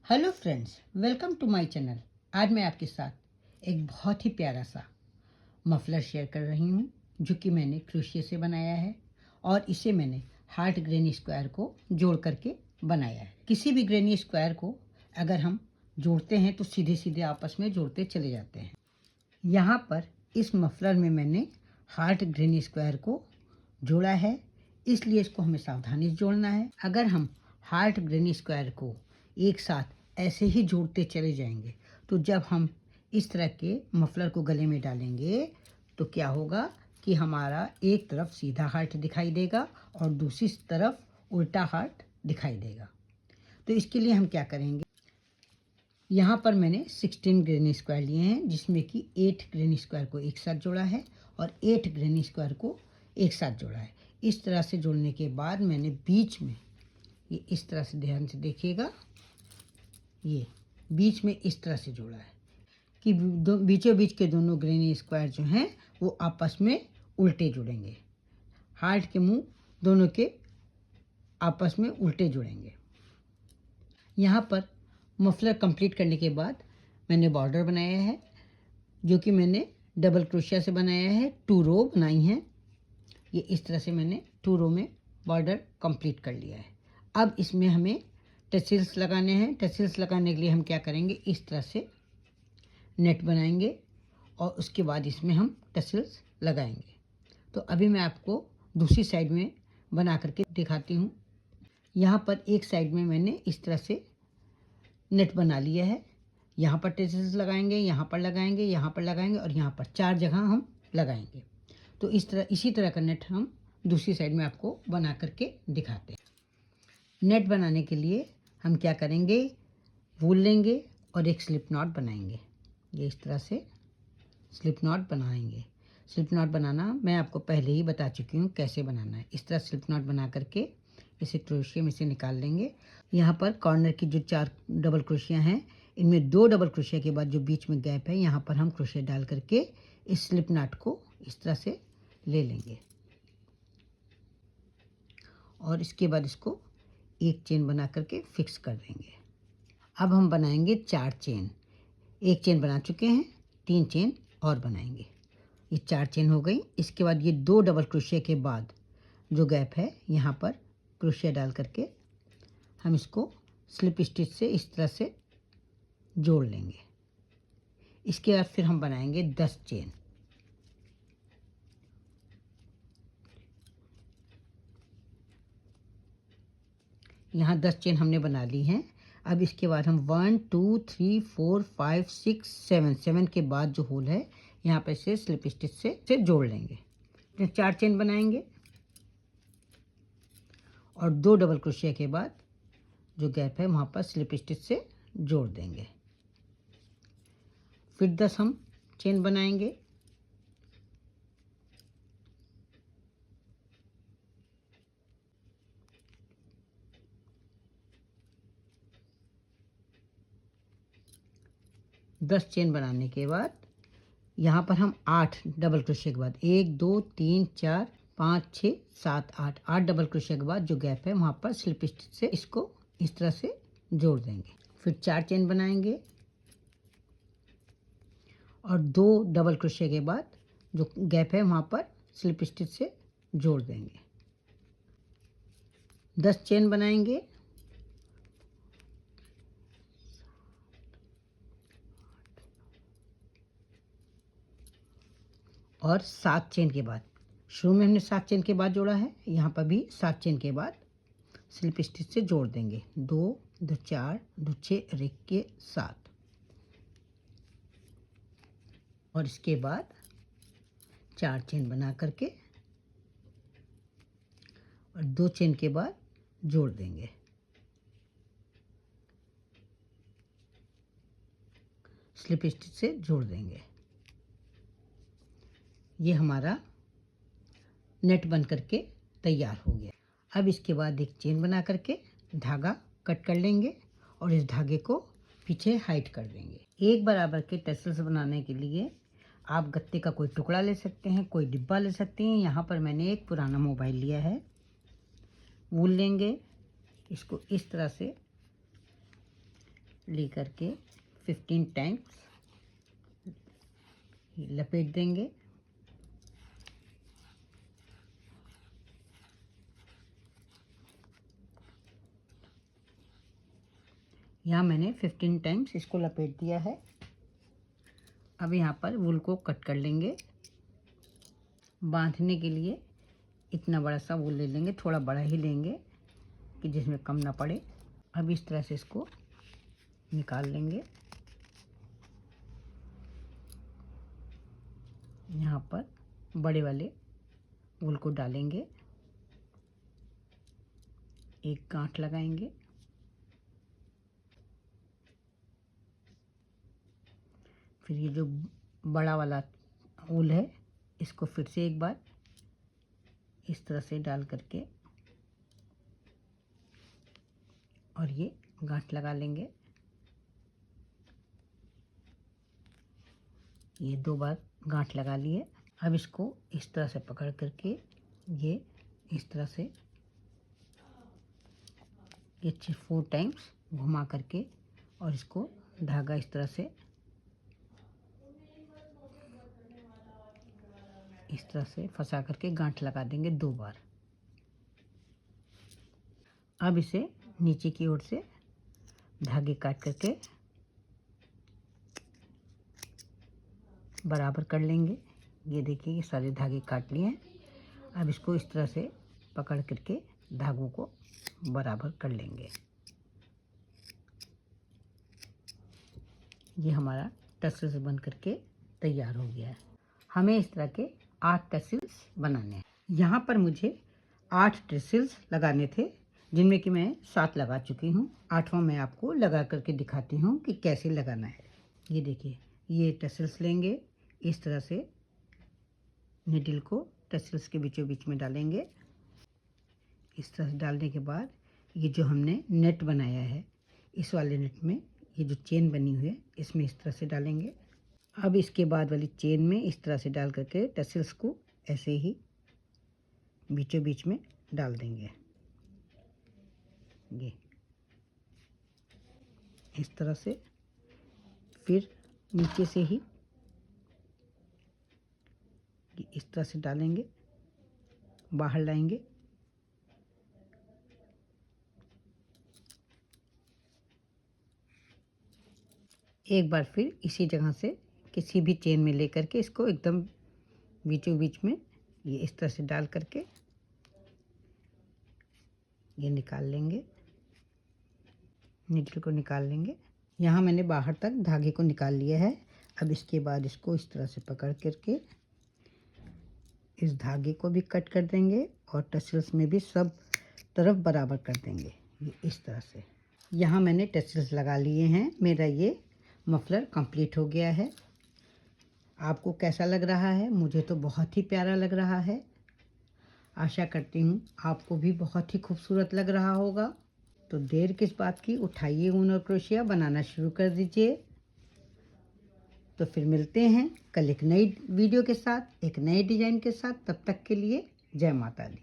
Hello friends, welcome to my channel. आज मैं आपके साथ एक बहुत ही प्यारा सा मफलर शेयर कर रही हूँ जो कि मैंने क्रोशिया से बनाया है और इसे मैंने हार्ट ग्रेनी स्क्वायर को जोड़ करके बनाया है। किसी भी ग्रेनी स्क्वायर को अगर हम जोड़ते हैं तो सीधे सीधे आपस में जोड़ते चले जाते हैं। यहाँ पर इस मफलर में मैंने हार्ट ग्रेनी स्क्वायर को जोड़ा है, इसलिए इसको हमें सावधानी से जोड़ना है। अगर हम हार्ट ग्रेनी स्क्वायर को एक साथ ऐसे ही जोड़ते चले जाएंगे तो जब हम इस तरह के मफलर को गले में डालेंगे तो क्या होगा कि हमारा एक तरफ सीधा हार्ट दिखाई देगा और दूसरी तरफ उल्टा हार्ट दिखाई देगा। तो इसके लिए हम क्या करेंगे, यहाँ पर मैंने 16 ग्रेनी स्क्वायर लिए हैं जिसमें कि 8 ग्रेनी स्क्वायर को एक साथ जोड़ा है और 8 ग्रेनी स्क्वायर को एक साथ जोड़ा है। इस तरह से जोड़ने के बाद मैंने बीच में ये इस तरह से, ध्यान से देखिएगा, ये बीच में इस तरह से जोड़ा है कि बीचों बीच के दोनों ग्रेनी स्क्वायर जो हैं वो आपस में उल्टे जुड़ेंगे। हार्ट के मुंह दोनों के आपस में उल्टे जुड़ेंगे। यहाँ पर मफलर कंप्लीट करने के बाद मैंने बॉर्डर बनाया है जो कि मैंने डबल क्रोशिया से बनाया है। 2 रो बनाई हैं। ये इस तरह से मैंने 2 रो में बॉर्डर कंप्लीट कर लिया है। अब इसमें हमें टसिल्स लगाने हैं। टसिल्स लगाने के लिए हम क्या करेंगे, इस तरह से नेट बनाएंगे और उसके बाद इसमें हम टसिल्स लगाएंगे। तो अभी मैं आपको दूसरी साइड में बना करके दिखाती हूँ। यहाँ पर एक साइड में मैंने इस तरह से नेट बना लिया है। यहाँ पर टसिल्स लगाएंगे, यहाँ पर लगाएंगे, यहाँ पर लगाएंगे और यहाँ पर 4 जगह हम लगाएंगे। तो इसी तरह का नेट हम दूसरी साइड में आपको बना करके दिखाते हैं। नेट बनाने के लिए हम क्या करेंगे, वूल लेंगे और एक स्लिप नॉट बनाएंगे। ये इस तरह से स्लिप नॉट बनाएंगे। स्लिप नॉट बनाना मैं आपको पहले ही बता चुकी हूँ कैसे बनाना है। इस तरह स्लिप नॉट बना करके इसे क्रोशिया में से निकाल लेंगे। यहाँ पर कॉर्नर की जो 4 डबल क्रोशिया हैं, इनमें 2 डबल क्रोशिया के बाद जो बीच में गैप है यहाँ पर हम क्रोशिया डाल करके इस स्लिप नॉट को इस तरह से ले लेंगे और इसके बाद इसको एक चेन बना करके फिक्स कर देंगे। अब हम बनाएंगे 4 चेन। एक चेन बना चुके हैं, 3 चेन और बनाएंगे। ये 4 चेन हो गई। इसके बाद ये 2 डबल क्रोशिया के बाद जो गैप है यहाँ पर क्रोशिया डाल करके हम इसको स्लिप स्टिच से इस तरह से जोड़ लेंगे। इसके बाद फिर हम बनाएंगे 10 चेन। यहाँ 10 चेन हमने बना ली हैं। अब इसके बाद हम 1 2 3 4 5 6 7 के बाद जो होल है यहाँ पे से स्लिप स्टिच से जोड़ लेंगे। फिर 4 चेन बनाएंगे और 2 डबल क्रोशिया के बाद जो गैप है वहाँ पर स्लिप स्टिच से जोड़ देंगे। फिर 10 हम चेन बनाएंगे। दस चेन बनाने के बाद यहाँ पर हम 8 डबल क्रोशिया के बाद 1 2 3 4 5 6 7 8 डबल क्रोशिया के बाद जो गैप है वहाँ पर स्लिप स्टिच से इसको इस तरह से जोड़ देंगे। फिर 4 चेन बनाएंगे और 2 डबल क्रोशिया के बाद जो गैप है वहाँ पर स्लिप स्टिच से जोड़ देंगे। 10 चेन बनाएंगे और 7 चेन के बाद, शुरू में हमने 7 चेन के बाद जोड़ा है, यहाँ पर भी 7 चेन के बाद स्लिप स्टिच से जोड़ देंगे। 2 2 4 2 6 और 1 के 7 और इसके बाद 4 चेन बना करके और 2 चेन के बाद जोड़ देंगे। स्लिप स्टिच से जोड़ देंगे। ये हमारा नेट बन करके तैयार हो गया। अब इसके बाद एक चेन बना करके धागा कट कर लेंगे और इस धागे को पीछे हाइड कर देंगे। एक बराबर के टसल्स बनाने के लिए आप गत्ते का कोई टुकड़ा ले सकते हैं, कोई डिब्बा ले सकते हैं। यहाँ पर मैंने एक पुराना मोबाइल लिया है। वूल लेंगे, इसको इस तरह से लेकर के 15 टाइम्स लपेट देंगे। यहाँ मैंने 15 टाइम्स इसको लपेट दिया है। अब यहाँ पर वूल को कट कर लेंगे। बांधने के लिए इतना बड़ा सा वूल ले लेंगे, थोड़ा बड़ा ही लेंगे कि जिसमें कम ना पड़े। अब इस तरह से इसको निकाल लेंगे। यहाँ पर बड़े वाले वूल को डालेंगे, एक गांठ लगाएंगे, फिर ये जो बड़ा वाला वूल है इसको फिर से एक बार इस तरह से डाल करके और ये गांठ लगा लेंगे। ये 2 बार गांठ लगा लिए। अब इसको इस तरह से पकड़ करके ये इस तरह से ये 4 टाइम्स घुमा करके और इसको धागा इस तरह से फंसा करके गांठ लगा देंगे 2 बार। अब इसे नीचे की ओर से धागे काट करके बराबर कर लेंगे। ये देखिए ये सारे धागे काट लिए हैं। अब इसको इस तरह से पकड़ करके धागों को बराबर कर लेंगे। ये हमारा टसल्स बन करके तैयार हो गया है। हमें इस तरह के 8 टसल्स बनाने हैं। यहाँ पर मुझे 8 टसल्स लगाने थे, जिनमें कि मैं 7 लगा चुकी हूँ। 8वां मैं आपको लगा करके दिखाती हूँ कि कैसे लगाना है। ये देखिए ये टसल्स लेंगे, इस तरह से नीडल को टसल्स के बीचों बीच में डालेंगे। इस तरह से डालने के बाद ये जो हमने नेट बनाया है, इस वाले नेट में ये जो चेन बनी हुई है इसमें इस तरह से डालेंगे। अब इसके बाद वाली चेन में इस तरह से डाल करके टसल्स को ऐसे ही बीचों बीच में डाल देंगे। ये इस तरह से फिर नीचे से ही इस तरह से डालेंगे, बाहर लाएंगे। एक बार फिर इसी जगह से किसी भी चेन में लेकर के इसको एकदम बीचों बीच में ये इस तरह से डाल करके ये निकाल लेंगे, नीडल को निकाल लेंगे। यहाँ मैंने बाहर तक धागे को निकाल लिया है। अब इसके बाद इसको इस तरह से पकड़ करके इस धागे को भी कट कर देंगे और टसल्स में भी सब तरफ बराबर कर देंगे। ये इस तरह से यहाँ मैंने टसल्स लगा लिए हैं। मेरा ये मफलर कंप्लीट हो गया है। आपको कैसा लग रहा है? मुझे तो बहुत ही प्यारा लग रहा है। आशा करती हूँ आपको भी बहुत ही खूबसूरत लग रहा होगा। तो देर किस बात की, उठाइए ऊन और क्रोशिया, बनाना शुरू कर दीजिए। तो फिर मिलते हैं कल एक नई वीडियो के साथ, एक नए डिज़ाइन के साथ। तब तक के लिए जय माता दी।